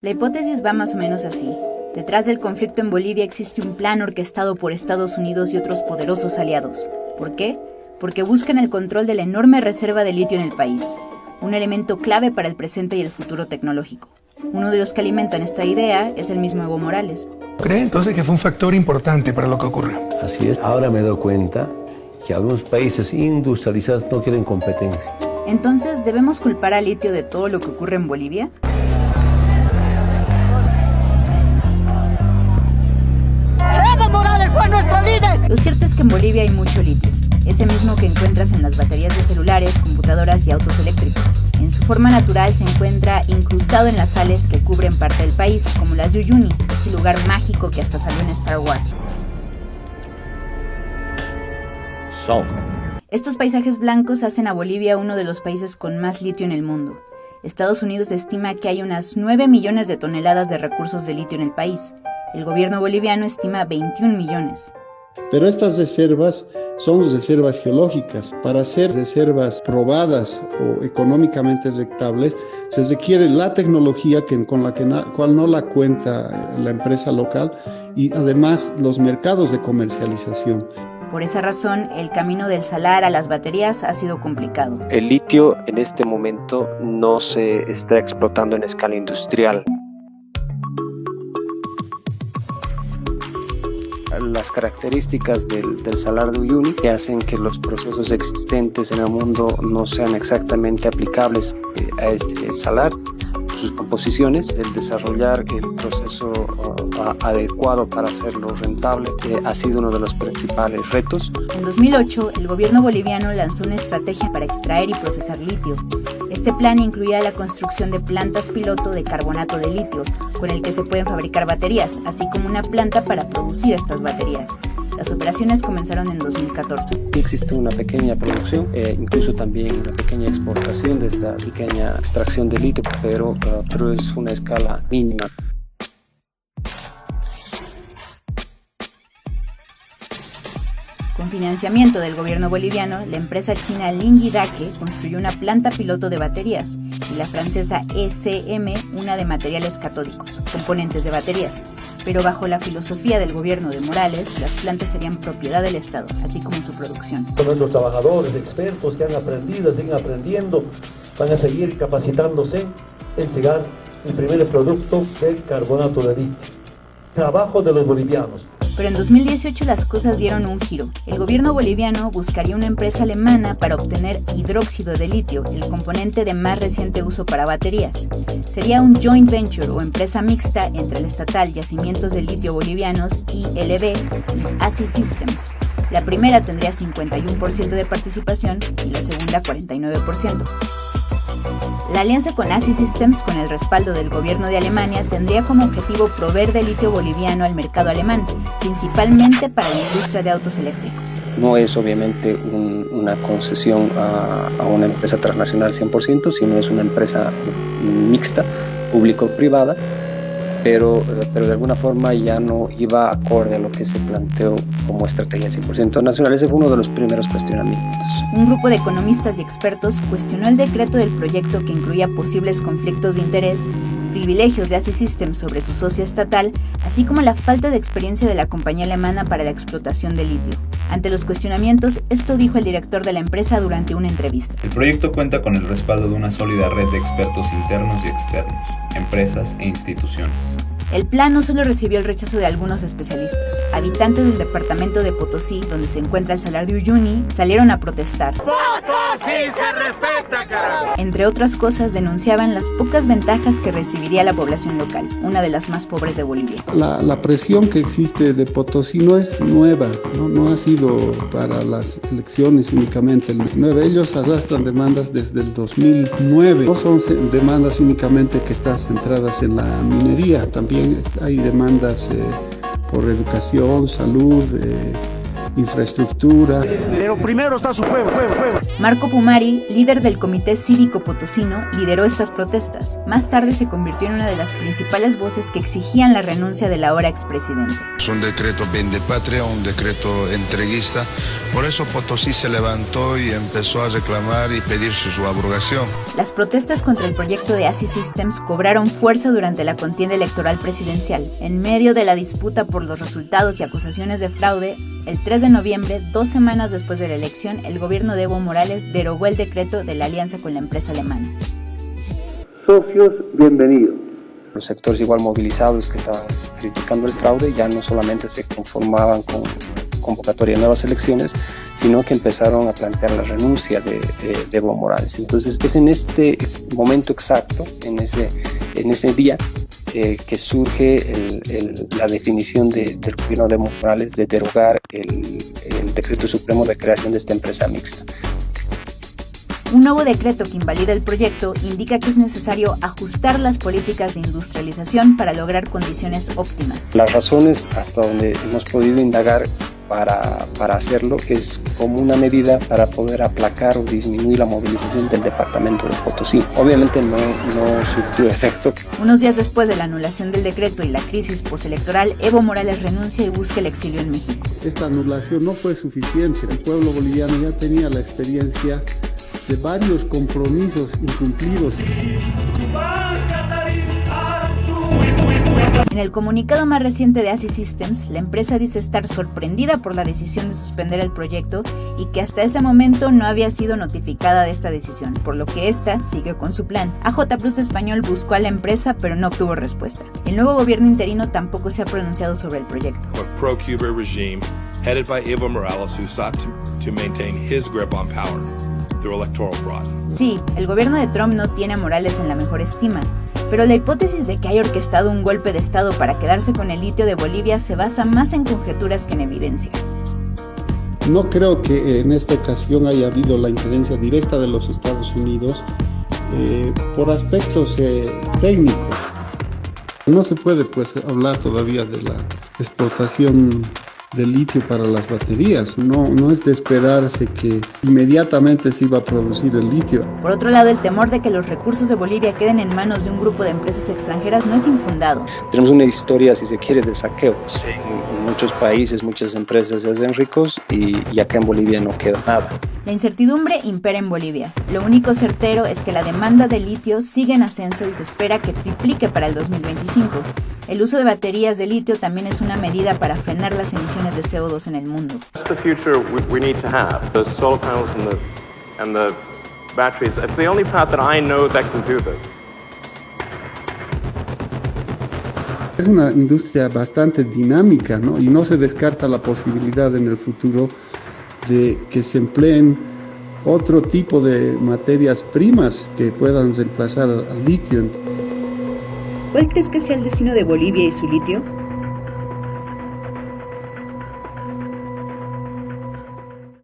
La hipótesis va más o menos así. Detrás del conflicto en Bolivia existe un plan orquestado por Estados Unidos y otros poderosos aliados. ¿Por qué? Porque buscan el control de la enorme reserva de litio en el país, un elemento clave para el presente y el futuro tecnológico. Uno de los que alimentan esta idea es el mismo Evo Morales. ¿Cree entonces que fue un factor importante para lo que ocurrió? Así es. Ahora me doy cuenta que algunos países industrializados no quieren competencia. Entonces, ¿debemos culpar al litio de todo lo que ocurre en Bolivia? ¡Evo Morales fue nuestro líder! Lo cierto es que en Bolivia hay mucho litio, ese mismo que encuentras en las baterías de celulares, computadoras y autos eléctricos. En su forma natural se encuentra incrustado en las sales que cubren parte del país, como las de Uyuni, ese lugar mágico que hasta salió en Star Wars. Estos paisajes blancos hacen a Bolivia uno de los países con más litio en el mundo. Estados Unidos estima que hay unas 9 millones de toneladas de recursos de litio en el país. El gobierno boliviano estima 21 millones. Pero estas reservas son reservas geológicas. Para hacer reservas probadas o económicamente rentables, se requiere la tecnología con la cual no la cuenta la empresa local y además los mercados de comercialización. Por esa razón, el camino del salar a las baterías ha sido complicado. El litio en este momento no se está explotando en escala industrial. Las características del salar de Uyuni que hacen que los procesos existentes en el mundo no sean exactamente aplicables a este salar. Sus composiciones, el desarrollar el proceso adecuado para hacerlo rentable ha sido uno de los principales retos. En 2008, el gobierno boliviano lanzó una estrategia para extraer y procesar litio. Este plan incluía la construcción de plantas piloto de carbonato de litio, con el que se pueden fabricar baterías, así como una planta para producir estas baterías. Las operaciones comenzaron en 2014. Existe una pequeña producción, incluso también una pequeña exportación de esta pequeña extracción de litio, pero es una escala mínima. Con financiamiento del gobierno boliviano, la empresa china Lingyi Daqe construyó una planta piloto de baterías y la francesa ECM una de materiales catódicos, componentes de baterías. Pero bajo la filosofía del gobierno de Morales, las plantas serían propiedad del Estado, así como su producción. Nuestros trabajadores, expertos que han aprendido, siguen aprendiendo, van a seguir capacitándose en llegar el primer producto del carbonato de litio. Trabajo de los bolivianos. Pero en 2018 las cosas dieron un giro. El gobierno boliviano buscaría una empresa alemana para obtener hidróxido de litio, el componente de más reciente uso para baterías. Sería un joint venture o empresa mixta entre el estatal Yacimientos de Litio Bolivianos y LB y ASI Systems. La primera tendría 51% de participación y la segunda 49%. La alianza con ASI Systems, con el respaldo del gobierno de Alemania, tendría como objetivo proveer de litio boliviano al mercado alemán, principalmente para la industria de autos eléctricos. No es obviamente una concesión a una empresa transnacional 100%, sino es una empresa mixta, público-privada, pero de alguna forma ya no iba acorde a lo que se planteó como estrategia 100% nacional. Ese fue uno de los primeros cuestionamientos. Un grupo de economistas y expertos cuestionó el decreto del proyecto que incluía posibles conflictos de interés, privilegios de ASI Systems sobre su socia estatal, así como la falta de experiencia de la compañía alemana para la explotación de litio. Ante los cuestionamientos, esto dijo el director de la empresa durante una entrevista. El proyecto cuenta con el respaldo de una sólida red de expertos internos y externos, empresas e instituciones. El plan no solo recibió el rechazo de algunos especialistas. Habitantes del departamento de Potosí, donde se encuentra el salar de Uyuni, salieron a protestar. ¡Potosí se respeta, carajo! Entre otras cosas, denunciaban las pocas ventajas que recibiría la población local, una de las más pobres de Bolivia. La presión que existe de Potosí no es nueva, no ha sido para las elecciones únicamente el 19. Ellos arrastran demandas desde el 2009. No son demandas únicamente que están centradas en la minería, también hay demandas por educación, salud, infraestructura. Pero primero está su pueblo. Marco Pumari, líder del Comité Cívico Potosino, lideró estas protestas. Más tarde se convirtió en una de las principales voces que exigían la renuncia del ahora expresidente. Es un decreto vendepatria, un decreto entreguista. Por eso Potosí se levantó y empezó a reclamar y pedir su abrogación. Las protestas contra el proyecto de ASI Systems cobraron fuerza durante la contienda electoral presidencial. En medio de la disputa por los resultados y acusaciones de fraude, el 3 de noviembre, 2 semanas después de la elección, el gobierno de Evo Morales derogó el decreto de la alianza con la empresa alemana. Socios, bienvenidos. Los sectores igual movilizados que estaban criticando el fraude ya no solamente se conformaban con convocatoria de nuevas elecciones, sino que empezaron a plantear la renuncia de Evo Morales. Entonces es en este momento exacto, en ese día, que surge la definición del gobierno de Evo Morales de derogar el decreto supremo de creación de esta empresa mixta. Un nuevo decreto que invalida el proyecto indica que es necesario ajustar las políticas de industrialización para lograr condiciones óptimas. Las razones hasta donde hemos podido indagar para hacerlo es como una medida para poder aplacar o disminuir la movilización del departamento de Potosí. Obviamente no surtió efecto. Unos días después de la anulación del decreto y la crisis postelectoral, Evo Morales renuncia y busca el exilio en México. Esta anulación no fue suficiente. El pueblo boliviano ya tenía la experiencia de varios compromisos incumplidos. En el comunicado más reciente de ASI Systems, la empresa dice estar sorprendida por la decisión de suspender el proyecto y que hasta ese momento no había sido notificada de esta decisión, por lo que esta sigue con su plan. AJ Plus Español buscó a la empresa pero no obtuvo respuesta. El nuevo gobierno interino tampoco se ha pronunciado sobre el proyecto. A pro-Cuba regime headed by Evo Morales who sought to maintain his grip on power through electoral fraud. Sí, el gobierno de Trump no tiene a Morales en la mejor estima, pero la hipótesis de que haya orquestado un golpe de Estado para quedarse con el litio de Bolivia se basa más en conjeturas que en evidencia. No creo que en esta ocasión haya habido la injerencia directa de los Estados Unidos por aspectos técnicos. No se puede hablar todavía de la explotación del litio para las baterías. No es de esperarse que inmediatamente se iba a producir el litio. Por otro lado, el temor de que los recursos de Bolivia queden en manos de un grupo de empresas extranjeras no es infundado. Tenemos una historia, si se quiere, de saqueo. En muchos países, muchas empresas se hacen ricos y acá en Bolivia no queda nada. La incertidumbre impera en Bolivia. Lo único certero es que la demanda de litio sigue en ascenso y se espera que triplique para el 2025. El uso de baterías de litio también es una medida para frenar las emisiones de CO2 en el mundo. That's the future we need to have. The solar panels and the batteries. It's the only path that I know that can do this. Es una industria bastante dinámica, ¿no? Y no se descarta la posibilidad en el futuro de que se empleen otro tipo de materias primas que puedan reemplazar al litio. ¿Cuál crees que sea el destino de Bolivia y su litio?